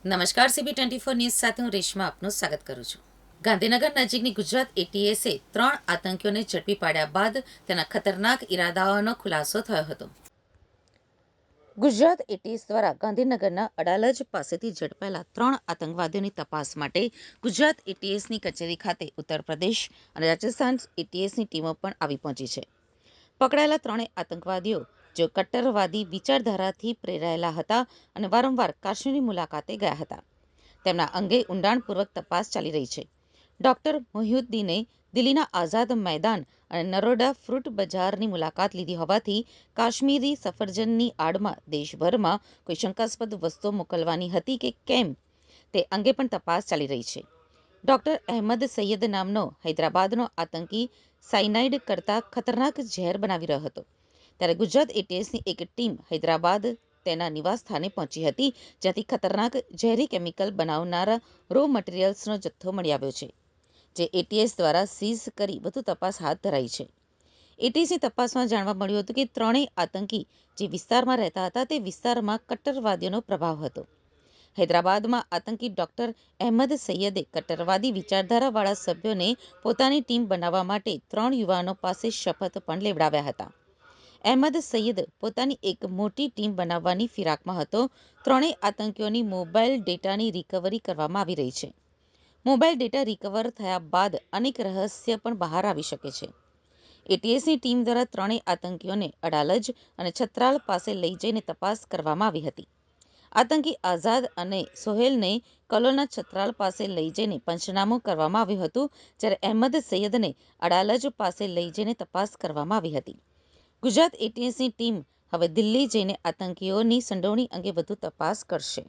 નમસ્કાર. CB24 news સાથે હું રેશમા આપનું સ્વાગત કરું છું. ગાંધીનગર નજીકની ગુજરાત એટીએસે 3 આતંકીઓને ઝડપી પાડ્યા બાદ તેના ખતરનાક ઇરાદાઓનો ખુલાસો થયો હતો. ગુજરાત એટીએસ દ્વારા ગાંધીનગરના અડાલજ પાસેથી ઝડપાયેલા 3 આતંકવાદીઓની તપાસ માટે ગુજરાત એટીએસની કચેરી ખાતે ઉત્તર પ્રદેશ અને રાજસ્થાન એટીએસની ટીમો પણ આવી પહોંચી છે. પકડાયેલા 3 આતંકવાદીઓ જેઓ કટ્ટરવાદી વિચારધારાથી પ્રેરાયેલા હતા અને વારંવાર કાશ્મીરની મુલાકાતે ગયા હતા, તેમના અંગે ઊંડાણપૂર્વક તપાસ ચાલી રહી છે. ડોક્ટર મોહિઉદ્દીને દિલ્હીના આઝાદ મેદાન અને નરોડા ફ્રૂટ બજારની મુલાકાત લીધી હોવાથી કાશ્મીરી સફરજનની આડમાં દેશભરમાં કોઈ શંકાસ્પદ વસ્તુઓ મોકલવાની હતી કે કેમ તે અંગે પણ તપાસ ચાલી રહી છે. ડોક્ટર અહેમદ સૈયદ નામનો હૈદરાબાદનો આતંકી સાયનાઇડ કરતાં ખતરનાક ઝેર બનાવી રહ્યો હતો, ત્યારે ગુજરાત એટીએસની એક ટીમ હૈદરાબાદ તેના નિવાસસ્થાને પહોંચી હતી, જ્યાંથી ખતરનાક ઝેરી કેમિકલ બનાવનારા રો મટીરિયલ્સનો જથ્થો મળી આવ્યો છે, જે એટીએસ દ્વારા સીઝ કરી વધુ તપાસ હાથ ધરાઈ છે. એટીએસની તપાસમાં જાણવા મળ્યું હતું કે 3 આતંકી જે વિસ્તારમાં રહેતા હતા તે વિસ્તારમાં કટ્ટરવાદીઓનો પ્રભાવ હતો. હૈદરાબાદમાં આતંકી ડોક્ટર અહેમદ સૈયદે કટ્ટરવાદી વિચારધારાવાળા સભ્યોને પોતાની ટીમ બનાવવા માટે 3 યુવાનો પાસે શપથ પણ લેવડાવ્યા હતા. અહેમદ સૈયદ પોતાની એક મોટી ટીમ બનાવવાની ફિરાકમાં હતો. 3 આતંકીઓની મોબાઈલ ડેટાની રિકવરી કરવામાં આવી રહી છે. મોબાઈલ ડેટા રિકવર થયા બાદ અનેક રહસ્ય પણ બહાર આવી શકે છે. એટીએસની ટીમ દ્વારા 3 આતંકીઓને અડાલજ અને છત્રાલ પાસે લઈ જઈને તપાસ કરવામાં આવી હતી. આતંકી આઝાદ અને સોહેલને કલોલના છત્રાલ પાસે લઈ જઈને પંચનામું કરવામાં આવ્યું હતું, જ્યારે અહેમદ સૈયદને અડાલજ પાસે લઈ જઈને તપાસ કરવામાં આવી હતી. ગુજરાત એટીએસની ટીમ હવે દિલ્હી જઈને આતંકીઓની સંડોવણી અંગે વધુ તપાસ કરશે.